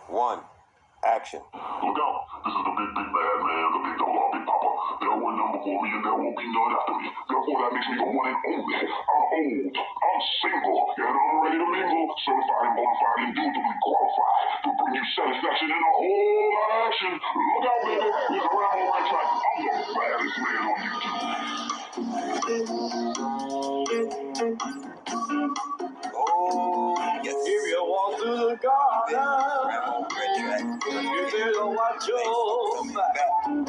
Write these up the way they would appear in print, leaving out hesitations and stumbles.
1. Action. Look out. This is the big bad man, the big dog, big papa. There were none before me and there won't be none after me. Therefore, that makes me the one and only. I'm old, I'm single, and I'm ready to mingle. Certified and bona fide, indubitably qualified to bring you satisfaction and a whole lot of action. Look out, baby. It's Ramo right track. I'm the baddest man on YouTube. Oh, yes. If you walk through the garden, Ramo red track. you better watch your back. I'm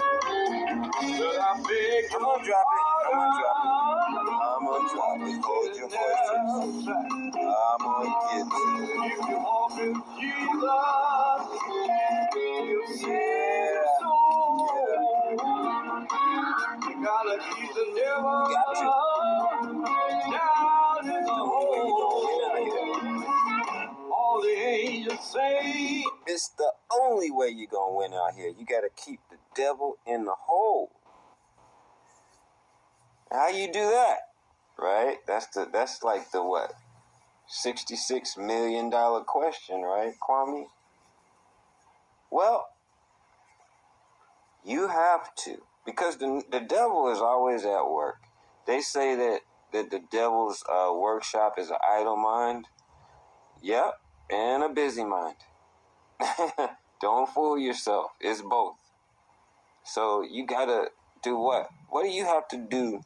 gonna drop it. Hold your horses. I'm gonna get to it. If you walk with Jesus, you'll save your soul. You gotta keep the devil down in the hole. All the angels say It's the only way you're gonna win out here. You gotta keep the devil in the hole. How you do that? Right? That's like the what? $66 million question, right, Kwame? Well, you have to, because the devil is always at work. They say that the devil's workshop is an idle mind. Yep, and a busy mind. Don't fool yourself. It's both. So you gotta do what? What do you have to do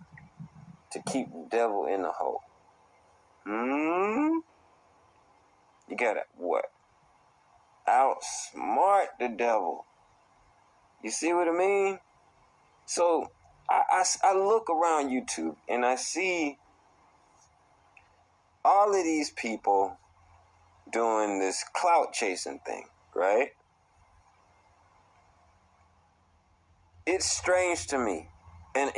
to keep the devil in the hole? You gotta what? Outsmart the devil. You see what I mean? So I look around YouTube and I see all of these people doing this clout chasing thing, right? It's strange to me. And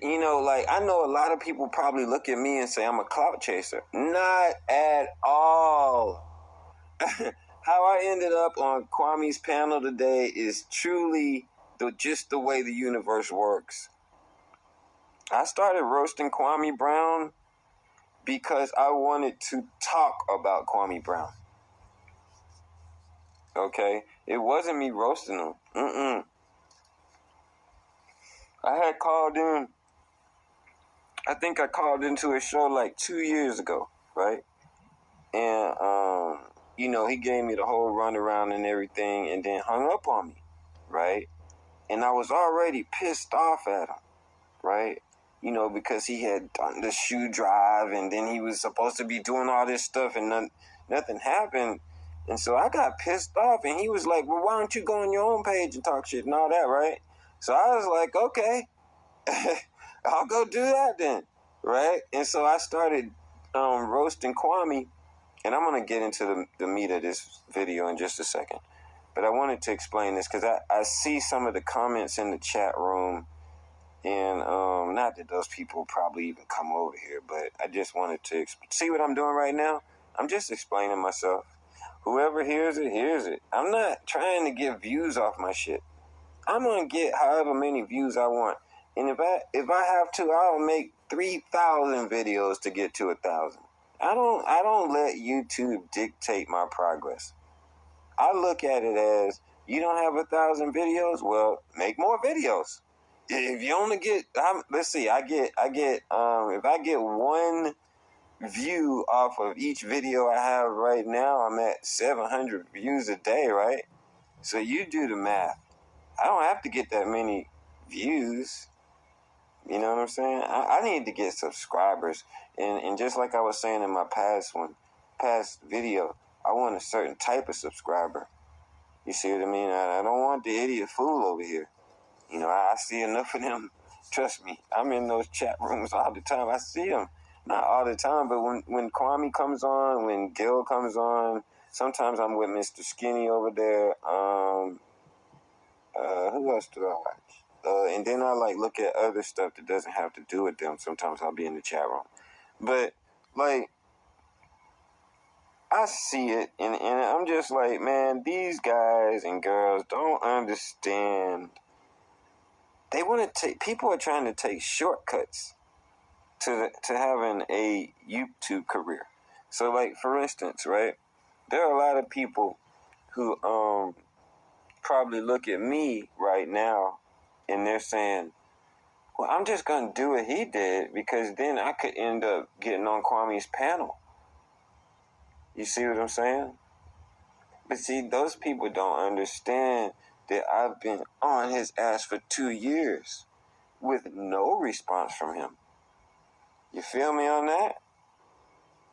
you know, like, I know a lot of people probably look at me and say I'm a clout chaser. Not at all. How I ended up on Kwame's panel today is truly just the way the universe works. I started roasting Kwame Brown because I wanted to talk about Kwame Brown. Okay? It wasn't me roasting him. I had called in, I think I called into a show like 2 years ago, right? And, you know, he gave me the whole runaround and everything and then hung up on me, right? And I was already pissed off at him, right? You know, because he had done the shoe drive and then he was supposed to be doing all this stuff and nothing happened. And so I got pissed off and he was like, well, why don't you go on your own page and talk shit and all that, right? So I was like, okay, I'll go do that then, right? And so I started roasting Kwame, and I'm going to get into the meat of this video in just a second. But I wanted to explain this because I see some of the comments in the chat room, and not that those people probably even come over here, but I just wanted to see what I'm doing right now. I'm just explaining myself. Whoever hears it, hears it. I'm not trying to get views off my shit. I'm gonna get however many views I want, and if I have to, I'll make 3,000 videos to get to 1,000. I don't let YouTube dictate my progress. I look at it as, you don't have 1,000 videos, well, make more videos. If you only get, let's see, if I get one view off of each video I have right now, I'm at 700 views a day, right? So you do the math. I don't have to get that many views. You know what I'm saying? I need to get subscribers. And just like I was saying in my past video, I want a certain type of subscriber. You see what I mean? I don't want the idiot fool over here. You know, I see enough of them. Trust me, I'm in those chat rooms all the time. I see them. Not all the time, but when Kwame comes on, when Gil comes on, sometimes I'm with Mr. Skinny over there. Who else do I watch? And then I look at other stuff that doesn't have to do with them. Sometimes I'll be in the chat room. But, I see it, and I'm just like, man, these guys and girls don't understand. They want to people are trying to take shortcuts to having a YouTube career. So, for instance, right, there are a lot of people who probably look at me right now and they're saying, well, I'm just going to do what he did because then I could end up getting on Kwame's panel. You see what I'm saying? But see, those people don't understand that I've been on his ass for 2 years with no response from him. You feel me on that?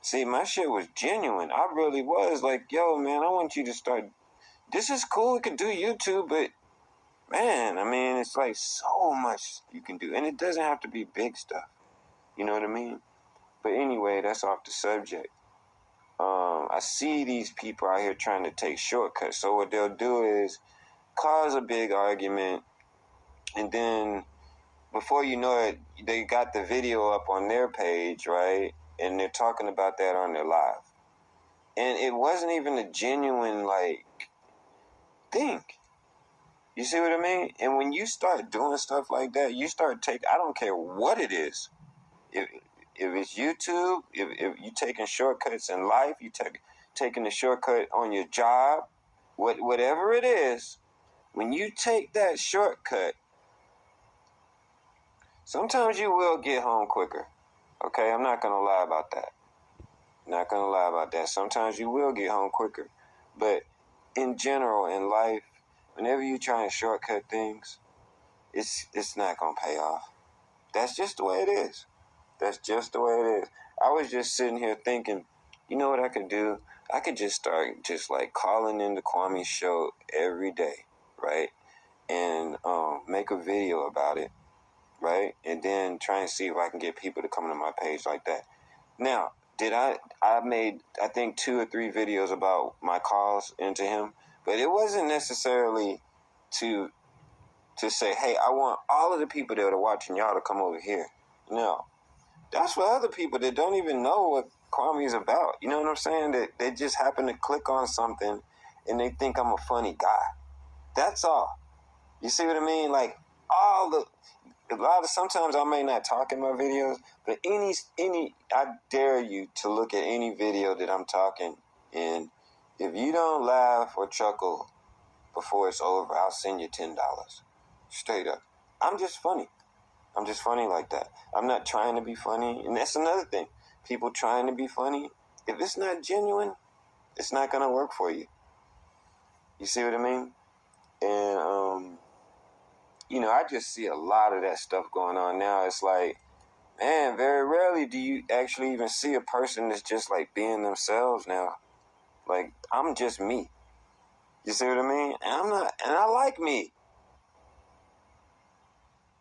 See, my shit was genuine. I really was like, yo, man, I want you to start. This is cool. We can do YouTube, but man, I mean, it's like so much you can do. And it doesn't have to be big stuff. You know what I mean? But anyway, that's off the subject. I see these people out here trying to take shortcuts. So what they'll do is cause a big argument, and then before you know it, they got the video up on their page, right? And they're talking about that on their live. And it wasn't even a genuine, like, thing. You see what I mean? And when you start doing stuff like that, you start I don't care what it is. If it's YouTube, if you taking shortcuts in life, you taking the shortcut on your job, whatever it is, when you take that shortcut, sometimes you will get home quicker. Okay, I'm not going to lie about that. Not going to lie about that. Sometimes you will get home quicker. But in general, in life, whenever you try and shortcut things, it's not going to pay off. That's just the way it is. That's just the way it is. I was just sitting here thinking, you know what I could do? I could just start just like calling into Kwame's show every day, right? And make a video about it, right? And then try and see if I can get people to come to my page like that. Now, I made, I think 2 or 3 videos about my calls into him, but it wasn't necessarily to say, hey, I want all of the people that are watching y'all to come over here. No. That's for other people that don't even know what Kwame is about. You know what I'm saying? That they just happen to click on something and they think I'm a funny guy. That's all. You see what I mean? Like, sometimes I may not talk in my videos, but I dare you to look at any video that I'm talking in. If you don't laugh or chuckle before it's over, I'll send you $10. Straight up. I'm just funny. I'm just funny like that. I'm not trying to be funny. And that's another thing. People trying to be funny, if it's not genuine, it's not going to work for you. You see what I mean? And, I just see a lot of that stuff going on now. It's like, man, very rarely do you actually even see a person that's just like being themselves now. Like, I'm just me. You see what I mean? And I like me.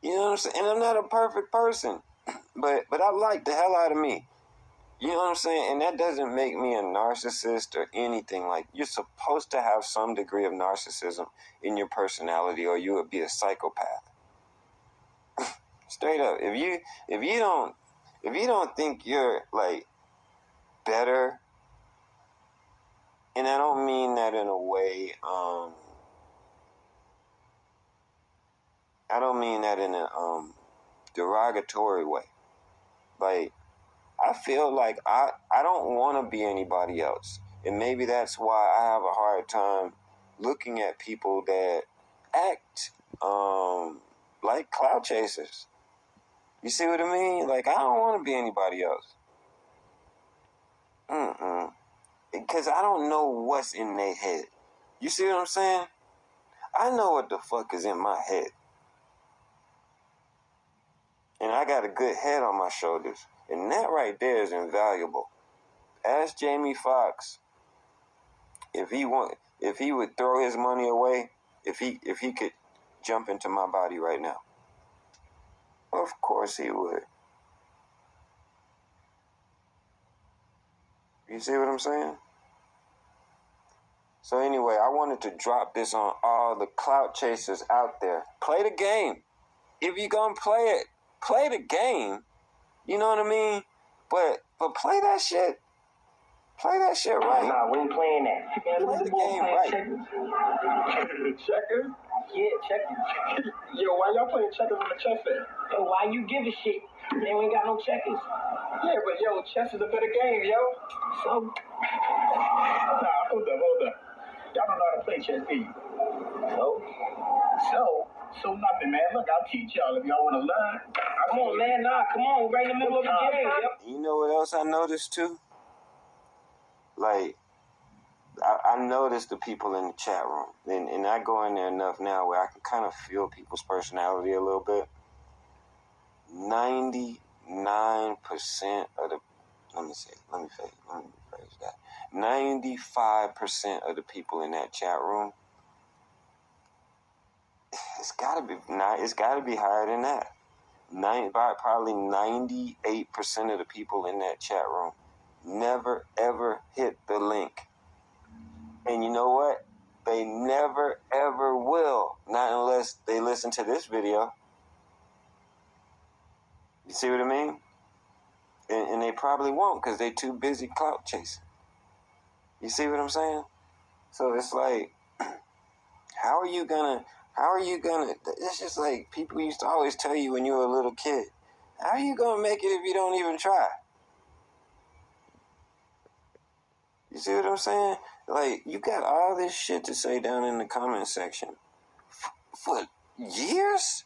You know what I'm saying? And I'm not a perfect person, but I like the hell out of me. You know what I'm saying? And that doesn't make me a narcissist or anything. Like, you're supposed to have some degree of narcissism in your personality, or you would be a psychopath. Straight up. If you don't think you're like better, and I don't mean that in a way, I don't mean that in a derogatory way. Like, I feel like I don't want to be anybody else. And maybe that's why I have a hard time looking at people that act like clout chasers. You see what I mean? Like, I don't want to be anybody else. Because I don't know what's in their head. You see what I'm saying? I know what the fuck is in my head. And I got a good head on my shoulders. And that right there is invaluable. Ask Jamie Foxx if he would throw his money away if he could jump into my body right now. Of course he would. You see what I'm saying? So anyway, I wanted to drop this on all the clout chasers out there. Play the game. If you're gonna play it, play the game. You know what I mean? But play that shit. Play that shit right. Nah, we ain't playing that. Play the game right. Checkers? Yeah, checkers. Yo, why y'all playing checkers on the chess set? Yo, why you give a shit? They ain't got no checkers. Yeah, but yo, chess is a better game, yo. So? Nah, hold up. Y'all don't know how play chess, do you? So nothing, man. Look, I'll teach y'all if y'all want to learn. Come on, man. Come on. We're right in the middle of the game. Yep. You know what else I noticed too? Like, I noticed the people in the chat room, and I go in there enough now where I can kind of feel people's personality a little bit. 99% of the, let me rephrase that. 95% of the people in that chat room, it's gotta be higher than that. Probably 98% of the people in that chat room never ever hit the link. And you know what? They never ever will. Not unless they listen to this video. You see what I mean? And they probably won't because they're too busy clout chasing. You see what I'm saying? So it's like, how are you gonna, it's just like people used to always tell you when you were a little kid, how are you gonna make it if you don't even try? You see what I'm saying? Like, you got all this shit to say down in the comment section for years,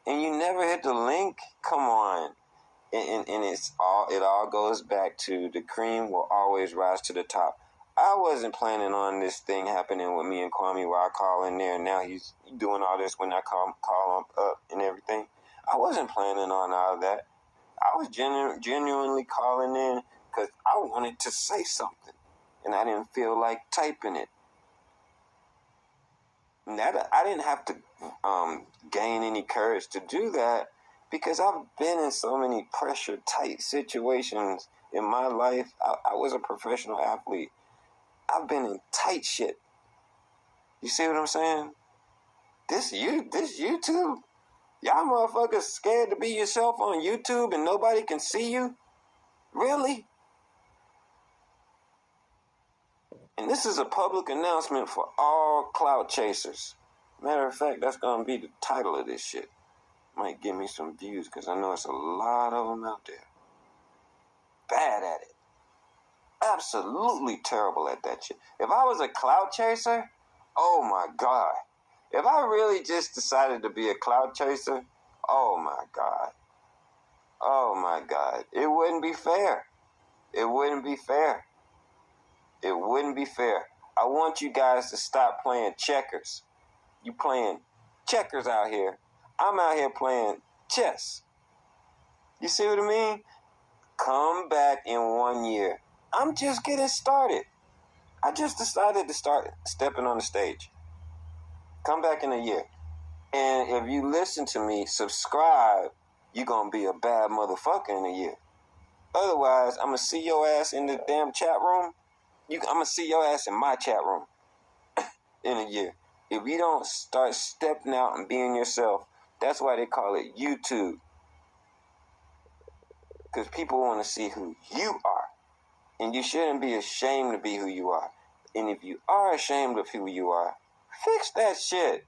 and you never hit the link? Come on. And it all goes back to the cream will always rise to the top. I wasn't planning on this thing happening with me and Kwame where I call in there and now he's doing all this when I call him up and everything. I wasn't planning on all that. I was genuinely calling in because I wanted to say something and I didn't feel like typing it. And that I didn't have to gain any courage to do that because I've been in so many pressure tight situations in my life. I was a professional athlete. I've been in tight shit. You see what I'm saying? This YouTube, y'all motherfuckers scared to be yourself on YouTube and nobody can see you? Really? And this is a public announcement for all clout chasers. Matter of fact, that's gonna be the title of this shit. Might give me some views because I know it's a lot of them out there. Bad at it. Absolutely terrible at that shit. If I was a clout chaser, oh my God. If I really just decided to be a clout chaser, oh my God. Oh my God. It wouldn't be fair. It wouldn't be fair. It wouldn't be fair. I want you guys to stop playing checkers. You playing checkers out here. I'm out here playing chess. You see what I mean? Come back in 1 year. I'm just getting started. I just decided to start stepping on the stage. Come back in a year. And if you listen to me, subscribe, you're going to be a bad motherfucker in a year. Otherwise, I'm going to see your ass in the damn chat room. I'm going to see your ass in my chat room in a year. If you don't start stepping out and being yourself, that's why they call it YouTube. Because people want to see who you are. And you shouldn't be ashamed to be who you are. And if you are ashamed of who you are, fix that shit.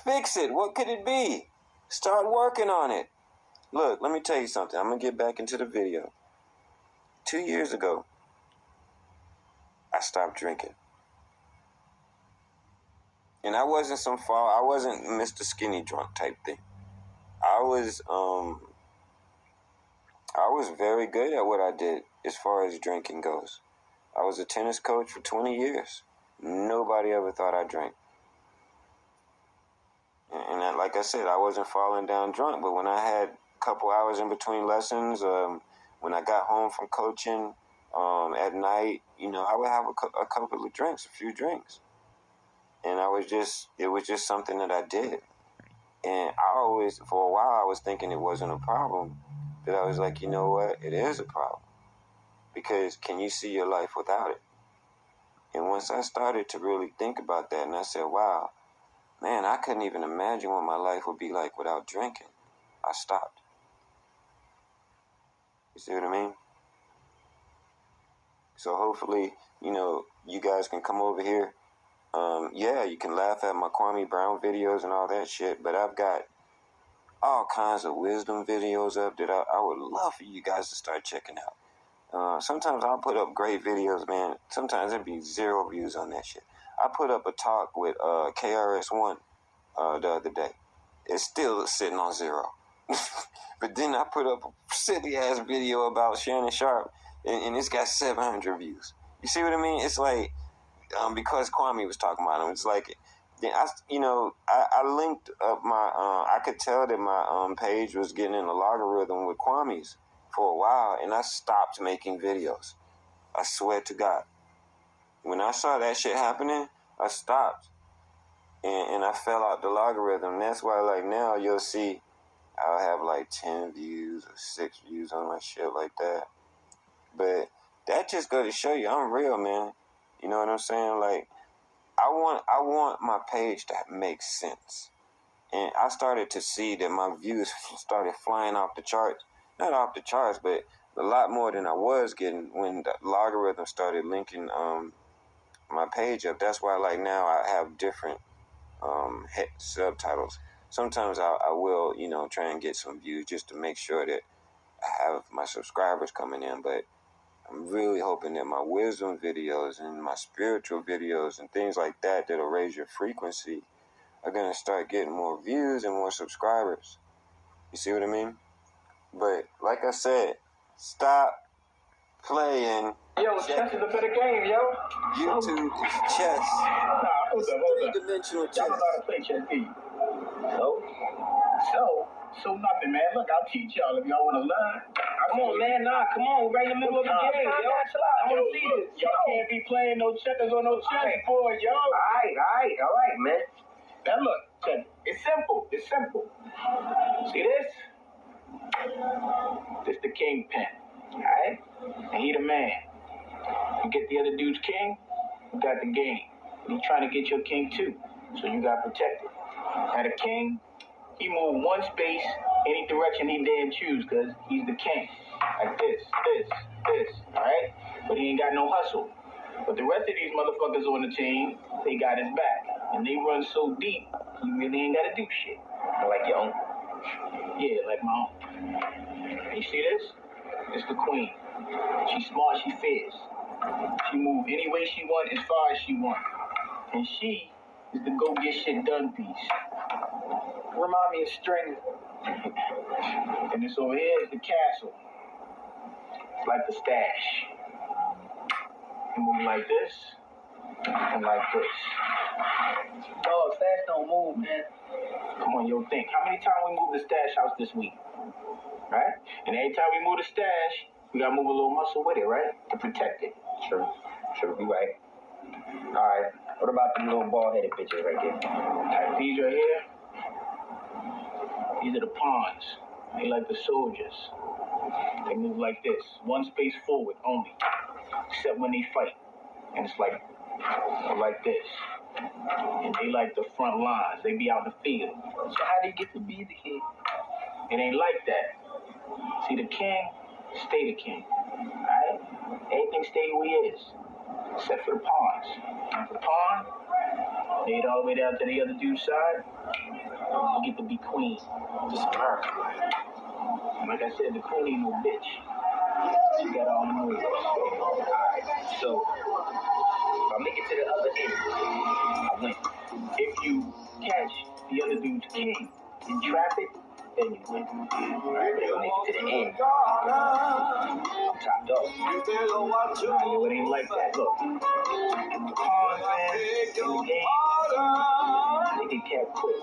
Fix it. What could it be? Start working on it. Look, let me tell you something. I'm going to get back into the video. 2 years ago, I stopped drinking. And I wasn't Mr. Skinny drunk type thing. I was very good at what I did as far as drinking goes. I was a tennis coach for 20 years. Nobody ever thought I drank. And like I said, I wasn't falling down drunk, but when I had a couple hours in between lessons, when I got home from coaching at night, I would have a couple of drinks, a few drinks. And it was just something that I did. And for a while, I was thinking it wasn't a problem. But I was like, you know what? It is a problem. Because can you see your life without it? And once I started to really think about that, and I said, wow, man, I couldn't even imagine what my life would be like without drinking. I stopped. You see what I mean? So hopefully, you guys can come over here. You can laugh at my Kwame Brown videos and all that shit, but I've got all kinds of wisdom videos up that I would love for you guys to start checking out. Sometimes I'll put up great videos, man. Sometimes it'd be 0 views on that shit. I put up a talk with KRS-One the other day. It's still sitting on 0. But then I put up a silly-ass video about Shannon Sharp, and it's got 700 views. You see what I mean? It's like, because Kwame was talking about him, it's like, I linked up my, I could tell that my page was getting in a logarithm with Kwame's for a while, and I stopped making videos. I swear to God. When I saw that shit happening, I stopped. And I fell out the logarithm. That's why, like, now you'll see I'll have like 10 views or 6 views on my shit like that. But that just go to show you I'm real, man. You know what I'm saying? Like, I want my page to make sense. And I started to see that my views started flying off the charts. Not off the charts, but a lot more than I was getting when the logarithm started linking my page up. That's why, like, now I have different subtitles. Sometimes I will, try and get some views just to make sure that I have my subscribers coming in. But I'm really hoping that my wisdom videos and my spiritual videos and things like that that'll raise your frequency are going to start getting more views and more subscribers. You see what I mean? But like I said, stop playing. Yo, chess is a better game, yo. YouTube is chess. Nah, hold up. Three-dimensional chess. Y'all know how to play chess, do you? So nothing, man. Look, I'll teach y'all if y'all want to learn. Come on, man. Nah, come on. We're right in the middle of the game, yo. I want to see this. Y'all can't be playing no checkers on no chessboard, yo. All right, man. Now look, check it. It's simple. See this? This the king pin, all right? And he the man. You get the other dude's king, you got the game. And he trying to get your king too, so you got protected. Now the king, he move one space any direction he damn choose, because he's the king. Like this, all right? But he ain't got no hustle. But the rest of these motherfuckers on the team, they got his back. And they run so deep, he really ain't got to do shit. Like your own? Yeah, like my own. You see this? It's the queen. She's smart, she fierce. She move any way she want, as far as she want. And she is the go get shit done piece. Remind me of Stringer. And this over here is the castle. It's like the stash. You move like this, and like this. Oh, stash don't move, man. Come on, yo, think. How many times we moved the stash house this week? Right? And every time we move the stash, we gotta move a little muscle with it, right? To protect it. True, you right. Alright, what about the little bald-headed bitches right there? Alright, these right here, these are the pawns. They like the soldiers. They move like this, one space forward only, except when they fight. And it's like this. And they like the front lines. They be out in the field. So how do you get to be the king? It ain't like that. See, the king, stay the king. Alright? Everything stay who he is. Except for the pawns. And the pawn, made all the way down to the other dude's side, you get to be queen. Just America. Like I said, the queen ain't no bitch. She got all the moves. Alright, so if I make it to the other end, I win. If you catch the other dude's king and trap it, then you win. Alright, if I make it to the end, I'm top dog. It ain't like that. Look, the pawns, man, in the game, they get kept quick.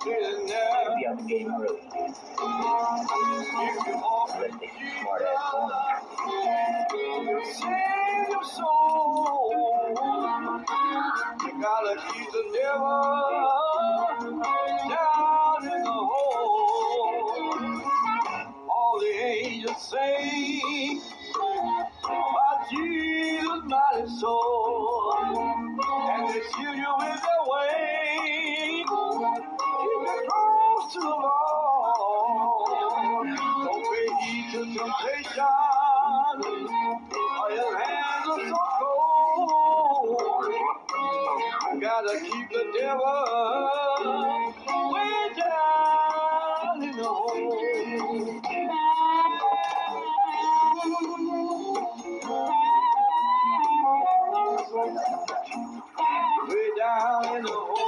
They'll be out the game early. Unless they see smart ass pawns. Save your soul. You gotta keep the devil down in the hole. All the angels sing about Jesus' mighty soul, and they shield you with their wings. Keep it close to the Lord. Don't pay heed to temptation. Your hands are so cold. You gotta keep the devil way down in the hole. down in the